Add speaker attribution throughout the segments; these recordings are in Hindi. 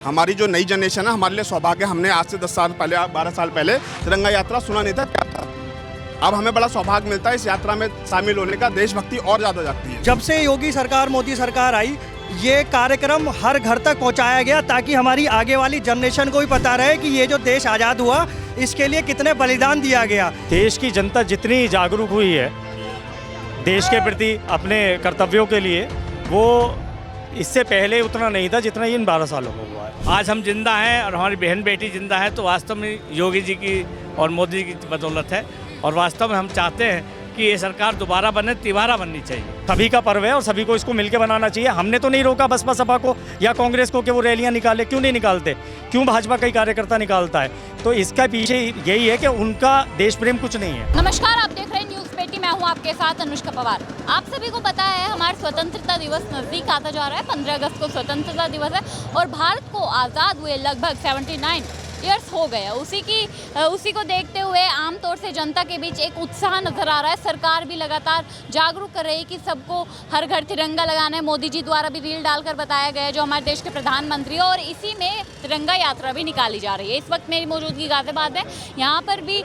Speaker 1: हमारी जो नई जनरेशन है हमारे लिए सौभाग्य। हमने आज से 10 साल पहले 12 साल पहले तिरंगा यात्रा सुना नहीं था क्या था। अब हमें बड़ा सौभाग्य मिलता है इस यात्रा में शामिल होने का। देशभक्ति और ज़्यादा जागती है।
Speaker 2: जब से योगी सरकार मोदी सरकार आई, ये कार्यक्रम हर घर तक पहुंचाया गया ताकि हमारी आगे वाली जनरेशन को भी पता रहे कि ये जो देश आज़ाद हुआ इसके लिए कितने बलिदान दिया गया।
Speaker 3: देश की जनता जितनी जागरूक हुई है देश के प्रति अपने कर्तव्यों के लिए, वो इससे पहले उतना नहीं था जितना इन 12 सालों में हुआ है।
Speaker 4: आज हम जिंदा हैं और हमारी बहन बेटी जिंदा है तो वास्तव में योगी जी की और मोदी जी की बदौलत है। और वास्तव में हम चाहते हैं कि ये सरकार दोबारा बने, तिबारा बननी चाहिए।
Speaker 3: सभी का पर्व है और सभी को इसको मिलकर बनाना चाहिए। हमने तो नहीं रोका बसपा सपा को या कांग्रेस को कि वो रैलियां निकाले, क्यों नहीं निकालते, क्यों भाजपा का ही कार्यकर्ता निकालता है। तो इसका पीछे यही है कि उनका देश प्रेम कुछ नहीं है।
Speaker 5: नमस्कार, आप देख रहे हैं न्यूज़ पेटी। मैं हूं आपके साथ अनुष्का पवार। आप सभी को पता है हमारा स्वतंत्रता दिवस नज़दीक आता जा रहा है। 15 अगस्त को स्वतंत्रता दिवस है और भारत को आज़ाद हुए लगभग 79 ईयर्स हो गए। उसी को देखते हुए आमतौर से जनता के बीच एक उत्साह नज़र आ रहा है। सरकार भी लगातार जागरूक कर रही है कि सबको हर घर तिरंगा लगाना है। मोदी जी द्वारा भी रील डालकर बताया गया है जो हमारे देश के प्रधानमंत्री है, और इसी में तिरंगा यात्रा भी निकाली जा रही है। इस वक्त मेरी मौजूदगी गाजियाबाद है। यहाँ पर भी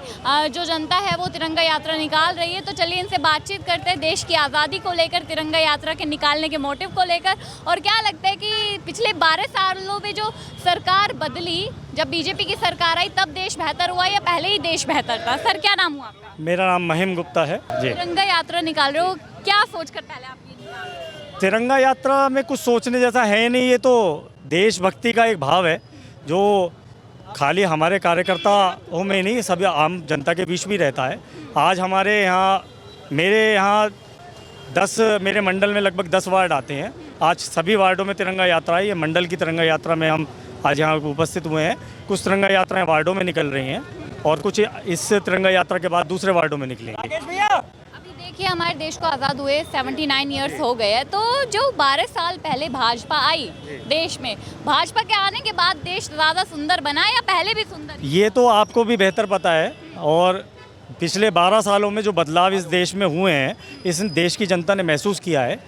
Speaker 5: जो जनता है वो तिरंगा यात्रा निकाल रही है। तो चलिए इनसे बातचीत करते हैं देश की आज़ादी को लेकर, तिरंगा यात्रा के निकालने के मोटिव को लेकर, और क्या लगता है कि पिछले 12 सालों में जो सरकार बदली, जब बीजेपी की सरकार आई तब देश बेहतर हुआ या पहले ही देश बेहतर था। सर, क्या नाम हुआ आपका?
Speaker 3: मेरा नाम महिम गुप्ता है जी।
Speaker 5: तिरंगा यात्रा निकाल रहे हो, क्या सोचकर पहले आप ये निकाल?
Speaker 3: तिरंगा यात्रा में कुछ सोचने जैसा है नहीं। ये तो देशभक्ति का एक भाव है जो खाली हमारे कार्यकर्ताओं में नहीं, सभी आम जनता के बीच भी रहता है। आज हमारे यहाँ, मेरे मंडल में लगभग 10 वार्ड आते हैं। आज सभी वार्डों में तिरंगा यात्रा है। ये मंडल की तिरंगा यात्रा में हम आज यहाँ उपस्थित हुए हैं। कुछ तिरंगा यात्राएं वार्डों में निकल रही हैं और कुछ इस तिरंगा यात्रा के बाद दूसरे वार्डों में निकलेंगे।
Speaker 5: अभी देखिए हमारे देश को आज़ाद हुए 79 ईयर्स हो गए हैं। तो जो 12 साल पहले भाजपा आई देश में, भाजपा के आने के बाद देश ज़्यादा सुंदर बना या पहले भी सुंदर?
Speaker 3: ये तो आपको भी बेहतर पता है। और पिछले 12 सालों में जो बदलाव इस देश में हुए हैं, इस देश की जनता ने महसूस किया है।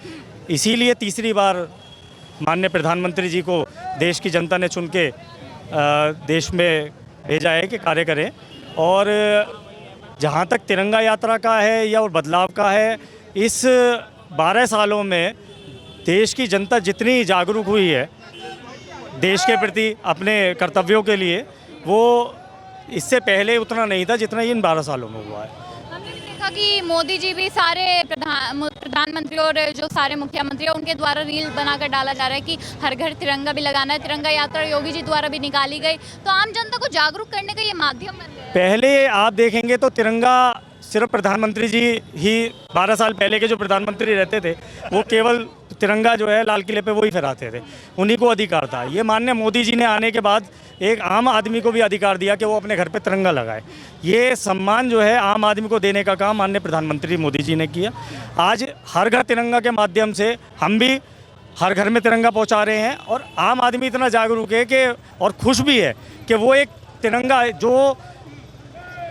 Speaker 3: इसीलिए तीसरी बार माननीय प्रधानमंत्री जी को देश की जनता ने चुन के देश में भेजा है कि कार्य करें। और जहाँ तक तिरंगा यात्रा का है या और बदलाव का है, इस 12 सालों में देश की जनता जितनी जागरूक हुई है देश के प्रति अपने कर्तव्यों के लिए, वो इससे पहले उतना नहीं था जितना इन 12 सालों में हुआ है।
Speaker 5: हमने भी देखा कि मोदी जी भी सारे प्रधानमंत्री और जो सारे मुख्यमंत्री हैं उनके द्वारा रील बनाकर डाला जा रहा है कि हर घर तिरंगा भी लगाना है। तिरंगा यात्रा योगी जी द्वारा भी निकाली गई, तो आम जनता को जागरूक करने का ये माध्यम बन गया है।
Speaker 3: पहले आप देखेंगे तो तिरंगा सिर्फ प्रधानमंत्री जी ही, 12 साल पहले के जो प्रधानमंत्री रहते थे वो केवल तिरंगा जो है लाल किले पे वही फहराते थे, उन्हीं को अधिकार था। ये माननीय मोदी जी ने आने के बाद एक आम आदमी को भी अधिकार दिया कि वो अपने घर पे तिरंगा लगाए। ये सम्मान जो है आम आदमी को देने का काम माननीय प्रधानमंत्री मोदी जी ने किया। आज हर घर तिरंगा के माध्यम से हम भी हर घर में तिरंगा पहुंचा रहे हैं। और आम आदमी इतना जागरूक है कि और खुश भी है कि वो एक तिरंगा जो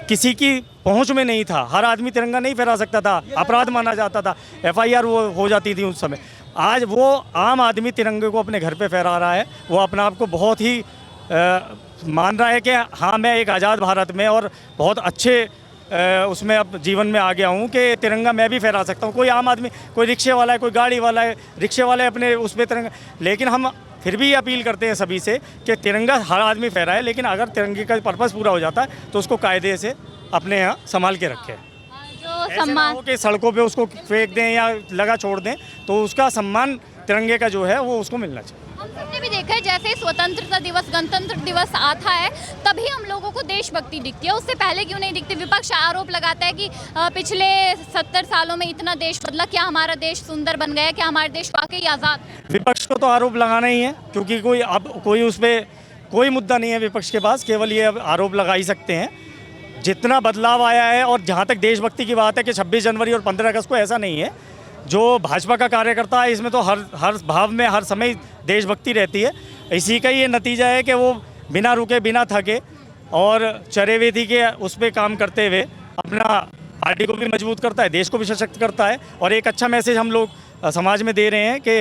Speaker 3: किसी की पहुंच में नहीं था, हर आदमी तिरंगा नहीं फहरा सकता था, अपराध माना जाता था, FIR वो हो जाती थी उस समय। आज वो आम आदमी तिरंगे को अपने घर पे फहरा रहा है। वो अपने आप को बहुत ही मान रहा है कि हाँ, मैं एक आज़ाद भारत में और बहुत अच्छे उसमें अब जीवन में आ गया हूँ कि तिरंगा मैं भी फहरा सकता हूँ। कोई आम आदमी, कोई रिक्शे वाला है, कोई गाड़ी वाला है, रिक्शे वाले अपने उस पर तिरंगा, लेकिन हम फिर भी अपील करते हैं सभी से कि तिरंगा हर आदमी फहराए, लेकिन अगर तिरंगे का पर्पस पूरा हो जाता है तो उसको कायदे से अपने यहाँ संभाल के रखें।
Speaker 5: जो सम्मान
Speaker 3: के सड़कों पे उसको फेंक दें या लगा छोड़ दें, तो उसका सम्मान तिरंगे का जो है वो उसको मिलना चाहिए।
Speaker 5: हम सबने भी देखा है जैसे स्वतंत्रता दिवस, गणतंत्र दिवस आता है तभी हम लोगों को देशभक्ति दिखती है। उससे पहले क्यों नहीं दिखती? विपक्ष आरोप लगाता है कि पिछले 70 सालों में इतना देश बदला, क्या हमारा देश सुंदर बन गया, क्या हमारा देश वाकई आज़ाद?
Speaker 3: विपक्ष को तो आरोप लगाना ही है, क्योंकि कोई उस पर कोई मुद्दा नहीं है विपक्ष के पास, केवल ये आरोप लगा ही सकते हैं। जितना बदलाव आया है, और जहाँ तक देशभक्ति की बात है कि 26 जनवरी और 15 अगस्त को ऐसा नहीं है। जो भाजपा का कार्यकर्ता है इसमें तो हर भाव में हर समय देशभक्ति रहती है। इसी का ये नतीजा है कि वो बिना रुके बिना थके और चरेवेदी के उस पर काम करते हुए अपना पार्टी को भी मजबूत करता है, देश को भी सशक्त करता है। और एक अच्छा मैसेज हम लोग समाज में दे रहे हैं कि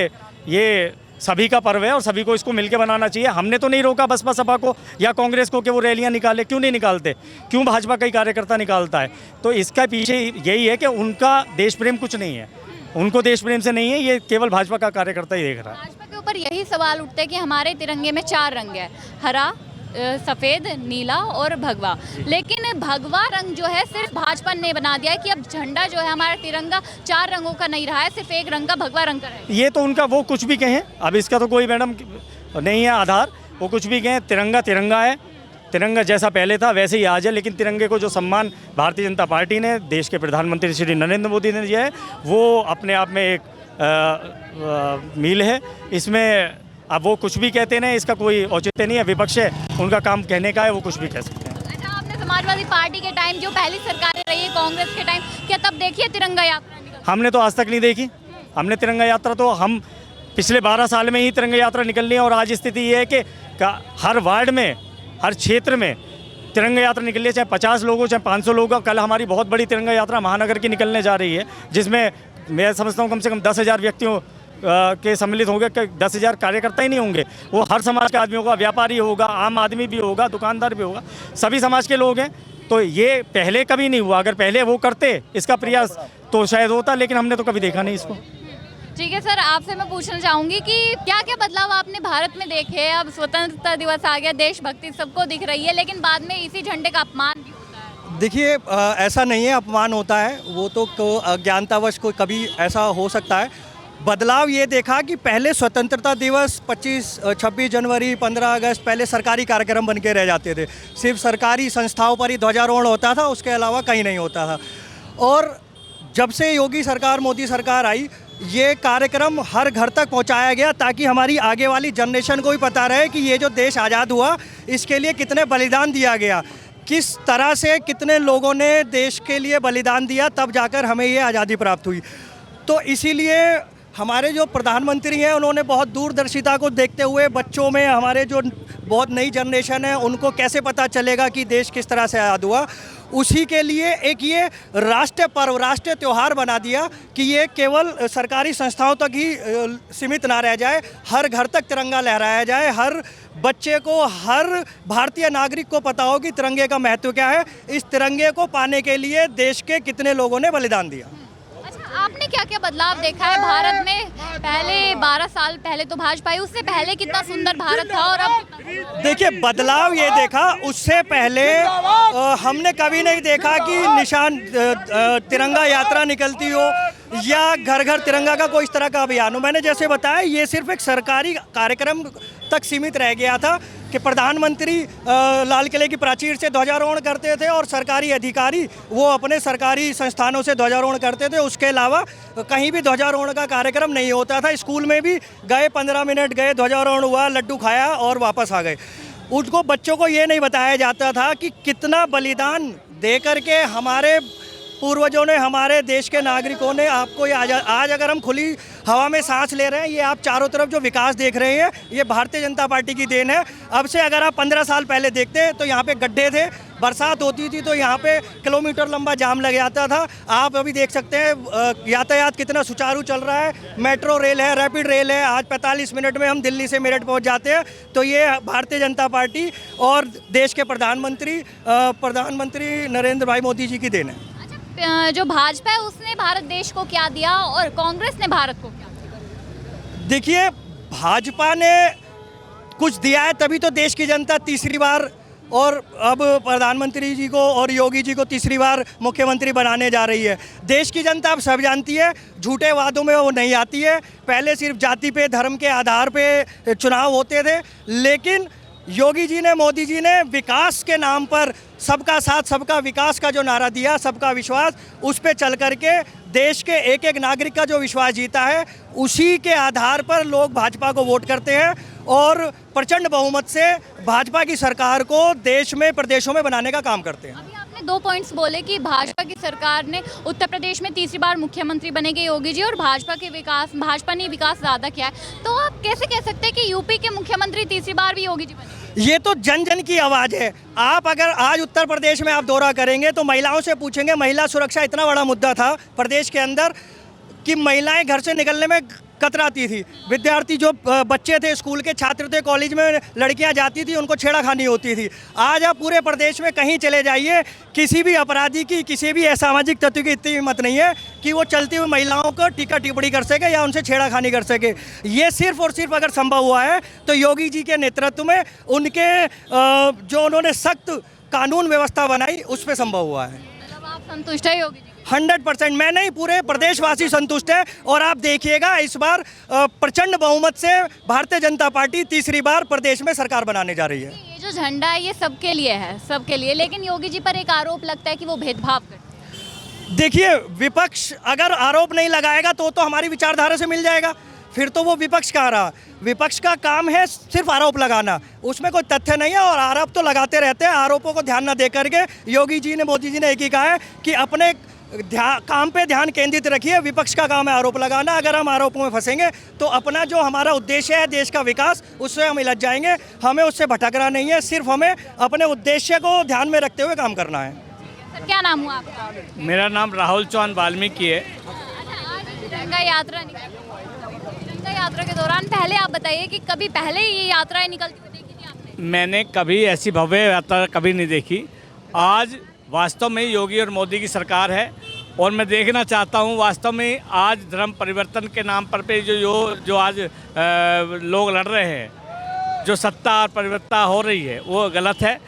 Speaker 3: ये सभी का पर्व है और सभी को इसको मिलके बनाना चाहिए। हमने तो नहीं रोका बसपा सपा को या कांग्रेस को कि वो रैलियां निकाले, क्यों नहीं निकालते, क्यों भाजपा का ही कार्यकर्ता निकालता है? तो इसका पीछे यही है कि उनका देश प्रेम कुछ नहीं है, उनको देश प्रेम से नहीं है, ये केवल भाजपा का कार्यकर्ता ही देख रहा है।
Speaker 5: भाजपा के ऊपर यही सवाल उठते हैं कि हमारे तिरंगे में 4 रंग है, हरा, सफ़ेद, नीला और भगवा। लेकिन भगवा रंग जो है सिर्फ भाजपा ने बना दिया है कि अब झंडा जो है हमारा तिरंगा 4 रंगों का नहीं रहा है, सिर्फ एक रंग का भगवा रंग का है।
Speaker 3: ये तो उनका वो कुछ भी कहें, अब इसका तो कोई मैडम नहीं है आधार, वो कुछ भी कहें, तिरंगा तिरंगा है, तिरंगा जैसा पहले था वैसे ही आज है। लेकिन तिरंगे को जो सम्मान भारतीय जनता पार्टी ने, देश के प्रधानमंत्री श्री नरेंद्र मोदी ने दिया है, वो अपने आप में एक मील है। इसमें अब वो कुछ भी कहते हैं, इसका कोई औचित्य नहीं है, विपक्ष है, उनका काम कहने का है, वो कुछ भी कह सकते हैं।
Speaker 5: अच्छा, आपने समाजवादी पार्टी के टाइम जो पहली सरकारें रही है, कांग्रेस के टाइम, क्या तब देखिए तिरंगा यात्रा निकलती?
Speaker 3: हमने तो आज तक नहीं देखी। हमने तिरंगा यात्रा तो हम पिछले 12 साल में ही तिरंगा यात्रा निकलनी है, और आज स्थिति ये है कि हर वार्ड में, हर क्षेत्र में तिरंगा यात्रा निकली है, चाहे 50 लोग हो, चाहे 500 लोग हो। कल हमारी बहुत बड़ी तिरंगा यात्रा महानगर की निकलने जा रही है, जिसमें मैं समझता हूँ कम से कम 10,000 व्यक्तियों के सम्मिलित होंगे। 10,000 कार्यकर्ता ही नहीं होंगे, वो हर समाज का आदमी होगा, व्यापारी होगा, आम आदमी भी होगा, दुकानदार भी होगा, सभी समाज के लोग हैं। तो ये पहले कभी नहीं हुआ। अगर पहले वो करते इसका प्रयास तो शायद होता, लेकिन हमने तो कभी देखा नहीं इसको।
Speaker 5: ठीक है सर, आपसे मैं पूछना चाहूँगी कि क्या क्या बदलाव आपने भारत में देखे? अब स्वतंत्रता दिवस आ गया, देशभक्ति सबको दिख रही है, लेकिन बाद में इसी झंडे का अपमान भी होता है।
Speaker 2: देखिए, ऐसा नहीं है अपमान होता है, वो तो अज्ञानतावश कोई कभी ऐसा हो सकता है। बदलाव ये देखा कि पहले स्वतंत्रता दिवस 26 जनवरी, 15 अगस्त पहले सरकारी कार्यक्रम बन के रह जाते थे, सिर्फ सरकारी संस्थाओं पर ही ध्वजारोहण होता था, उसके अलावा कहीं नहीं होता था। और जब से योगी सरकार, मोदी सरकार आई, ये कार्यक्रम हर घर तक पहुंचाया गया ताकि हमारी आगे वाली जनरेशन को भी पता रहे कि ये जो देश आज़ाद हुआ इसके लिए कितने बलिदान दिया गया, किस तरह से कितने लोगों ने देश के लिए बलिदान दिया, तब जाकर हमें ये आज़ादी प्राप्त हुई। तो इसीलिए हमारे जो प्रधानमंत्री हैं उन्होंने बहुत दूरदर्शिता को देखते हुए बच्चों में, हमारे जो बहुत नई जनरेशन है उनको कैसे पता चलेगा कि देश किस तरह से आज़ाद हुआ, उसी के लिए एक ये राष्ट्रीय पर्व, राष्ट्रीय त्यौहार बना दिया कि ये केवल सरकारी संस्थाओं तक ही सीमित ना रह जाए, हर घर तक तिरंगा लहराया जाए, हर बच्चे को, हर भारतीय नागरिक को पता हो कि तिरंगे का महत्व क्या है, इस तिरंगे को पाने के लिए देश के कितने लोगों ने बलिदान दिया।
Speaker 5: आपने क्या क्या बदलाव देखा है भारत में? पहले 12 साल पहले तो भाजपा आई, उससे पहले कितना सुंदर भारत था और अब
Speaker 2: देखिए बदलाव ये देखा, उससे पहले हमने कभी नहीं देखा कि निशान तिरंगा यात्रा निकलती हो या घर घर तिरंगा का कोई इस तरह का अभियान हो। मैंने जैसे बताया, ये सिर्फ एक सरकारी कार्यक्रम तक सीमित रह गया था कि प्रधानमंत्री लाल किले की प्राचीर से ध्वजारोहण करते थे और सरकारी अधिकारी वो अपने सरकारी संस्थानों से ध्वजारोहण करते थे, उसके अलावा कहीं भी ध्वजारोहण का कार्यक्रम नहीं होता था। स्कूल में भी गए, 15 मिनट गए, ध्वजारोहण हुआ, लड्डू खाया और वापस आ गए। उनको बच्चों को ये नहीं बताया जाता था कि कितना बलिदान दे करके हमारे पूर्वजों ने, हमारे देश के नागरिकों ने आपको ये आज अगर हम खुली हवा में सांस ले रहे हैं, ये आप चारों तरफ जो विकास देख रहे हैं, ये भारतीय जनता पार्टी की देन है। अब से अगर आप 15 साल पहले देखते तो यहाँ पे गड्ढे थे, बरसात होती थी तो यहाँ पे किलोमीटर लंबा जाम लग जाता था। आप अभी देख सकते हैं यातायात कितना सुचारू चल रहा है, मेट्रो रेल है, रैपिड रेल है, आज 45 मिनट में हम दिल्ली से मेरठ पहुँच जाते हैं। तो ये भारतीय जनता पार्टी और देश के प्रधानमंत्री नरेंद्र भाई मोदी जी की देन है।
Speaker 5: जो भाजपा है उसने भारत देश को क्या दिया और कांग्रेस ने भारत को क्या दिया?
Speaker 2: देखिए, भाजपा ने कुछ दिया है तभी तो देश की जनता तीसरी बार, और अब प्रधानमंत्री जी को और योगी जी को तीसरी बार मुख्यमंत्री बनाने जा रही है। देश की जनता अब सब जानती है, झूठे वादों में वो नहीं आती है। पहले सिर्फ जाति पे, धर्म के आधार पे चुनाव होते थे, लेकिन योगी जी ने, मोदी जी ने विकास के नाम पर सबका साथ सबका विकास का जो नारा दिया, सबका विश्वास, उस पे चल करके देश के एक एक नागरिक का जो विश्वास जीता है, उसी के आधार पर लोग भाजपा को वोट करते हैं और प्रचंड बहुमत से भाजपा की सरकार को देश में, प्रदेशों में बनाने का काम करते हैं।
Speaker 5: अभी आपने 2 पॉइंट्स बोले कि भाजपा की सरकार ने उत्तर प्रदेश में तीसरी बार मुख्यमंत्री बनेंगे योगी जी, और भाजपा ने विकास ज़्यादा किया है। तो आप कैसे कह सकते हैं कि यूपी के मुख्यमंत्री तीसरी बार भी योगी जी बने?
Speaker 2: ये तो जन जन की आवाज़ है। आप अगर आज उत्तर प्रदेश में आप दौरा करेंगे तो महिलाओं से पूछेंगे, महिला सुरक्षा इतना बड़ा मुद्दा था प्रदेश के अंदर कि महिलाएं घर से निकलने में कतराती थी। विद्यार्थी जो बच्चे थे, स्कूल के छात्र थे, कॉलेज में लड़कियां जाती थी, उनको छेड़खानी होती थी। आज आप पूरे प्रदेश में कहीं चले जाइए, किसी भी अपराधी की, किसी भी असामाजिक तत्व की इतनी हिम्मत नहीं है कि वो चलती हुई महिलाओं को टीका टिप्पणी कर सके या उनसे छेड़खानी कर सके। ये सिर्फ और सिर्फ अगर संभव हुआ है तो योगी जी के नेतृत्व में, उनके जो उन्होंने सख्त कानून व्यवस्था बनाई, उस पर संभव हुआ है।
Speaker 5: मतलब आप संतुष्ट है योगी जी?
Speaker 2: 100% मैं नहीं, पूरे प्रदेशवासी संतुष्ट है। और आप देखिएगा इस बार प्रचंड बहुमत से भारतीय जनता पार्टी तीसरी बार प्रदेश में सरकार बनाने जा रही है।
Speaker 5: ये जो झंडा है ये सबके लिए है, सबके लिए, लेकिन योगी जी पर एक आरोप लगता है कि वो भेदभाव करते हैं।
Speaker 2: देखिए, विपक्ष अगर आरोप नहीं लगाएगा तो हमारी विचारधारा से मिल जाएगा, फिर तो वो विपक्ष का रहा। विपक्ष का काम है सिर्फ आरोप लगाना, उसमें कोई तथ्य नहीं है और आरोप तो लगाते रहते हैं। आरोपों को ध्यान न दे करके योगी जी ने, मोदी जी ने एक ही कहा है कि अपने काम पे ध्यान केंद्रित रखिए। विपक्ष का काम है आरोप लगाना। अगर हम आरोपों में फंसेंगे तो अपना जो हमारा उद्देश्य है देश का विकास, उससे हम उलझ जाएंगे। हमें उससे भटकना नहीं है, सिर्फ हमें अपने उद्देश्य को ध्यान में रखते हुए काम करना है।
Speaker 5: सर, क्या नाम हुआ आपका?
Speaker 4: मेरा नाम राहुल चौहान वाल्मीकि है।
Speaker 5: अच्छा, आज तिरंगा यात्रा निकली। तिरंगा यात्रा के दौरान पहले आप बताइए कि कभी पहले ये यात्राएं निकलती हुई देखी थी आपने?
Speaker 4: मैंने कभी ऐसी भव्य यात्रा कभी नहीं देखी। आज वास्तव में योगी और मोदी की सरकार है और मैं देखना चाहता हूँ वास्तव में आज धर्म परिवर्तन के नाम पर पे जो आज लोग लड़ रहे हैं, जो सत्ता और परिवर्तन हो रही है, वो गलत है।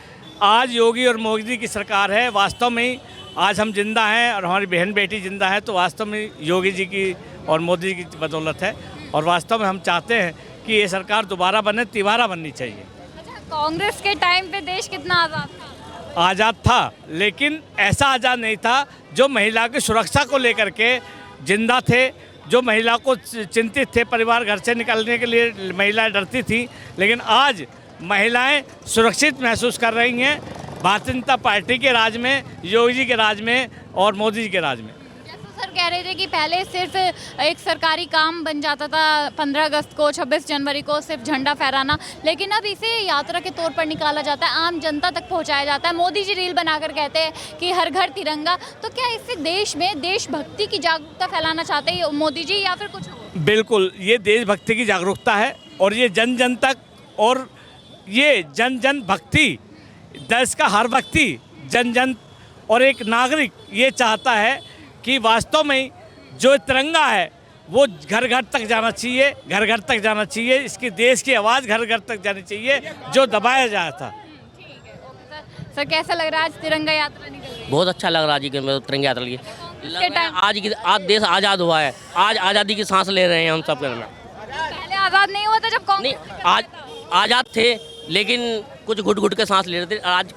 Speaker 4: आज योगी और मोदी की सरकार है। वास्तव में आज हम जिंदा हैं और हमारी बहन बेटी जिंदा है तो वास्तव में योगी जी की और मोदी की बदौलत है। और वास्तव में हम चाहते हैं कि ये सरकार दोबारा बने, तिबारा बननी चाहिए।
Speaker 5: अच्छा, कांग्रेस के टाइम पे देश कितना आज़ाद था?
Speaker 4: आज़ाद था, लेकिन ऐसा आज़ाद नहीं था जो महिला की सुरक्षा को लेकर के जिंदा थे, जो महिला को चिंतित थे, परिवार घर से निकलने के लिए महिलाएं डरती थी। लेकिन आज महिलाएं सुरक्षित महसूस कर रही हैं भारतीय जनता पार्टी के राज में, योगी जी के राज में और मोदी जी के राज में।
Speaker 5: जैसा सर कह रहे थे कि पहले सिर्फ एक सरकारी काम बन जाता था 15 अगस्त को, 26 जनवरी को सिर्फ झंडा फहराना, लेकिन अब इसे यात्रा के तौर पर निकाला जाता है, आम जनता तक पहुंचाया जाता है। मोदी जी रील बनाकर कहते हैं कि हर घर तिरंगा। तो क्या इससे देश में देशभक्ति की जागरूकता फैलाना चाहते हैं मोदी जी या फिर कुछ और?
Speaker 4: बिल्कुल, ये देशभक्ति की जागरूकता है और ये जन जन तक, और ये जन जन भक्ति, देश का हर व्यक्ति, जन जन और एक नागरिक ये चाहता है कि वास्तव में जो तिरंगा है वो घर घर तक जाना चाहिए, घर घर तक जाना चाहिए। इसकी देश की आवाज़ घर घर तक जानी चाहिए जो दबाया जाता था।
Speaker 5: ठीक है, ओके सर, कैसा लग रहा है आज तिरंगा यात्रा निकल रही है?
Speaker 6: बहुत अच्छा लग रहा है जी कि तिरंगा यात्रा लिए।
Speaker 5: के टाइम
Speaker 6: आज देश आज़ाद हुआ है, आज आज़ादी की सांस ले रहे हैं हम सब करना।
Speaker 5: पहले आज़ाद नहीं हुआ था जब
Speaker 6: नहीं,
Speaker 5: कांग्रेस
Speaker 6: आज आज़ाद थे लेकिन कुछ घुट घुट के सांस ले रहे थे। आज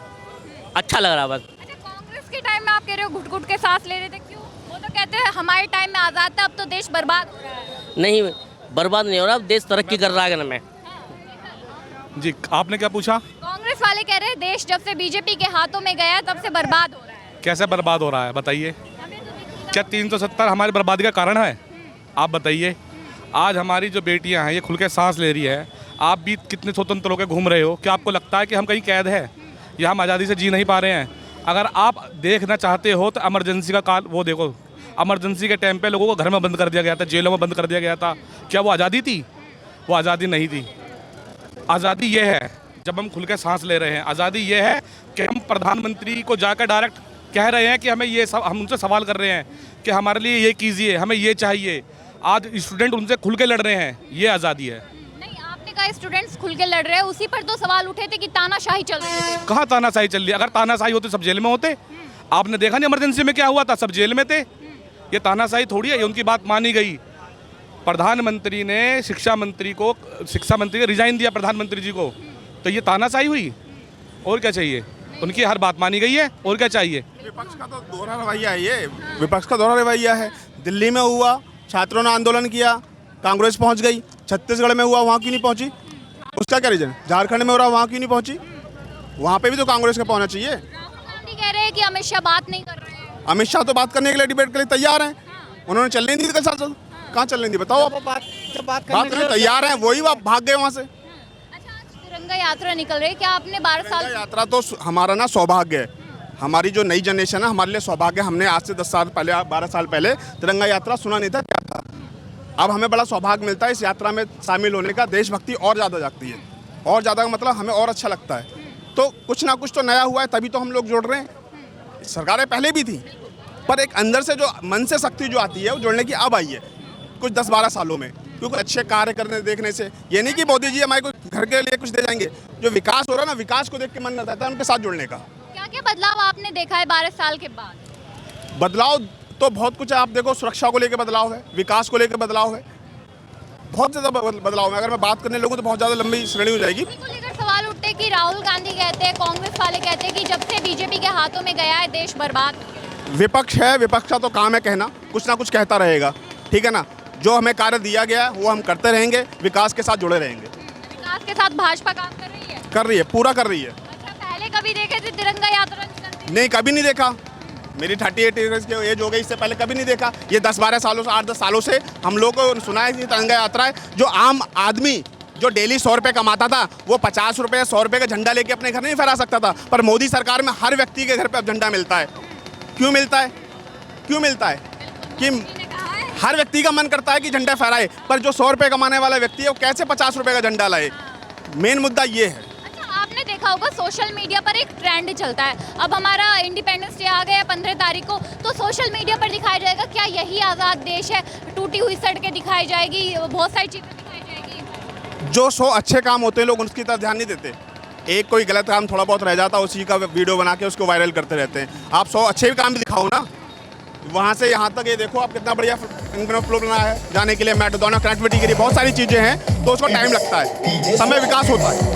Speaker 6: अच्छा लग रहा है बस।
Speaker 5: अच्छा, कांग्रेस के टाइम में आप कह रहे हो घुट घुट के सांस ले रहे थे, क्यों? वो तो कहते हैं हमारे टाइम में आज़ाद था, अब तो देश बर्बाद हो रहा है।
Speaker 6: नहीं, बर्बाद नहीं हो रहा, देश तरक्की कर रहा है ना। मैं
Speaker 7: जी, आपने क्या पूछा?
Speaker 5: कांग्रेस वाले कह रहे हैं देश जब से बीजेपी के हाथों में गया तब से बर्बाद हो रहा है।
Speaker 7: कैसे बर्बाद हो रहा है बताइए? क्या 370 हमारी बर्बादी का कारण है? आप बताइए। आज हमारी जो बेटियां हैं ये खुल के सांस ले रही है। आप भी कितने स्वतंत्र होकर घूम रहे हो? क्या आपको लगता है कि हम कहीं कैद है या हम आज़ादी से जी नहीं पा रहे हैं? अगर आप देखना चाहते हो तो इमरजेंसी का काल वो देखो। इमरजेंसी के टाइम पे लोगों को घर में बंद कर दिया गया था, जेलों में बंद कर दिया गया था। क्या वो आज़ादी थी? वो आज़ादी नहीं थी। आज़ादी ये है जब हम खुल के सांस ले रहे हैं। आज़ादी ये है कि हम प्रधानमंत्री को जाकर डायरेक्ट कह रहे हैं कि हमें ये सब, हम उनसे सवाल कर रहे हैं कि हमारे लिए ये कीजिए, हमें ये चाहिए। आज स्टूडेंट उनसे खुल के लड़ रहे हैं, ये आज़ादी है।
Speaker 5: नहीं, आपने कहा स्टूडेंट्स खुल के लड़ रहे हैं, उसी पर तो सवाल उठे थे कि तानाशाही चल रही है।
Speaker 7: कहाँ तानाशाही चल रही है? अगर तानाशाही होती सब जेल में होते। आपने देखा नहीं इमरजेंसी में क्या हुआ था? सब जेल में थे। ये तानाशाही थोड़ी है, ये उनकी बात मानी गई। प्रधानमंत्री ने शिक्षा मंत्री को रिजाइन दिया प्रधानमंत्री जी को, तो ये तानाशाही हुई? और क्या चाहिए? उनकी हर बात मानी गई है, और क्या चाहिए?
Speaker 1: विपक्ष का तो दोहरा रवैया है ये। विपक्ष का दोहरा रवैया है। दिल्ली में हुआ, छात्रों ने आंदोलन किया, कांग्रेस पहुंच गई। छत्तीसगढ़ में हुआ, वहाँ क्यों नहीं पहुंची? उसका क्या रीजन? झारखंड में हो रहा, वहाँ क्यों नहीं पहुंची? वहाँ पे भी तो कांग्रेस का पहुंचना चाहिए।
Speaker 5: राहुल गांधी कह रहे हैं कि अमित शाह बात नहीं कर रहे हैं।
Speaker 1: अमित शाह तो बात करने के लिए, डिबेट के लिए तैयार हैं। उन्होंने चलने नहीं दी कल सांसद। कहाँ चलने दी बताओ? बात करने तैयार हैं, वही भाग गए वहाँ से।
Speaker 5: अच्छा, आज तिरंगा यात्रा निकल रही है, क्या आपने 12 साल
Speaker 1: यात्रा तो हमारा ना सौभाग्य है। हमारी जो नई जनरेशन है हमारे लिए सौभाग्य। हमने आज से 10 साल पहले, 12 साल पहले तिरंगा यात्रा सुना नहीं था क्या था। अब हमें बड़ा सौभाग्य मिलता है इस यात्रा में शामिल होने का। देशभक्ति और ज़्यादा जागती है, और ज़्यादा का मतलब हमें और अच्छा लगता है। तो कुछ ना कुछ तो नया हुआ है, तभी तो हम लोग जुड़ रहे हैं। सरकारें पहले भी थी, पर एक अंदर से जो मन से शक्ति जो आती है वो जुड़ने की अब आई है कुछ 10-12 सालों में, क्योंकि अच्छे कार्य करने देखने से। ये नहीं कि मोदी जी हमारे को घर के लिए कुछ दे जाएंगे, जो विकास हो रहा है ना, विकास को देख के मन रहता है उनके साथ जुड़ने का।
Speaker 5: क्या क्या बदलाव आपने देखा है 12 साल के बाद?
Speaker 1: बदलाव तो बहुत कुछ है। आप देखो, सुरक्षा को लेकर बदलाव है, विकास को लेकर बदलाव है, बहुत ज़्यादा बदलाव है। अगर मैं बात करने लगूँ तो बहुत ज़्यादा लंबी श्रेणी हो जाएगी।
Speaker 5: इसी को लेकर सवाल उठते हैं कि राहुल गांधी कहते हैं, कांग्रेस वाले कहते हैं कि जब से बीजेपी के हाथों में गया है देश बर्बाद हो गया।
Speaker 1: विपक्ष है, विपक्ष का तो काम है कहना, कुछ ना कुछ कहता रहेगा, ठीक है ना। जो हमें कार्य दिया गया है वो हम करते रहेंगे, विकास के साथ जुड़े रहेंगे।
Speaker 5: विकास के साथ भाजपा काम कर रही है,
Speaker 1: पूरा कर रही है।
Speaker 5: अच्छा, पहले कभी देखे थे तिरंगा यात्रा निकलती?
Speaker 1: नहीं, कभी नहीं देखा। मेरी 38 ईयर्स की एज हो गई, इससे पहले कभी नहीं देखा। ये 10-12 सालों से, 8-10 सालों से हम लोग को सुना है कि तिरंगा यात्रा है। जो आम आदमी जो डेली 100 रुपये कमाता था, वो 50 रुपये 100 रुपये का झंडा लेके अपने घर नहीं फहरा सकता था। पर मोदी सरकार में हर व्यक्ति के घर पे अब झंडा मिलता है। क्यों मिलता है? क्यों मिलता है? कि हर व्यक्ति का मन करता है कि झंडा फहराए, पर जो 100 रुपये कमाने वाला व्यक्ति है वो कैसे 50 रुपये का झंडा लाए? मेन मुद्दा ये है।
Speaker 5: अच्छा, आपने देखा होगा सोशल मीडिया पर एक ट्रेंड चलता है। अब हमारा इंडिपेंडेंस डे आ गया 15 तारीख को, तो सोशल मीडिया पर दिखाया जाएगा क्या यही आज़ाद देश है? टूटी हुई सड़कें दिखाई जाएगी, बहुत सारी चीज़ें दिखाई जाएगी।
Speaker 1: जो 100 अच्छे काम होते हैं लोग उसकी तरफ ध्यान नहीं देते। एक कोई गलत काम थोड़ा बहुत रह जाता है, उसी का वीडियो बना के उसको वायरल करते रहते हैं। आप 100 अच्छे भी काम भी दिखाओ ना। वहाँ से यहाँ तक ये देखो आप कितना बढ़िया इनका फ्लो बना है जाने के लिए। मेट्रो, दोनों कनेक्टिविटी के लिए बहुत सारी चीज़ें हैं, तो उसको टाइम लगता है, समय विकास होता है।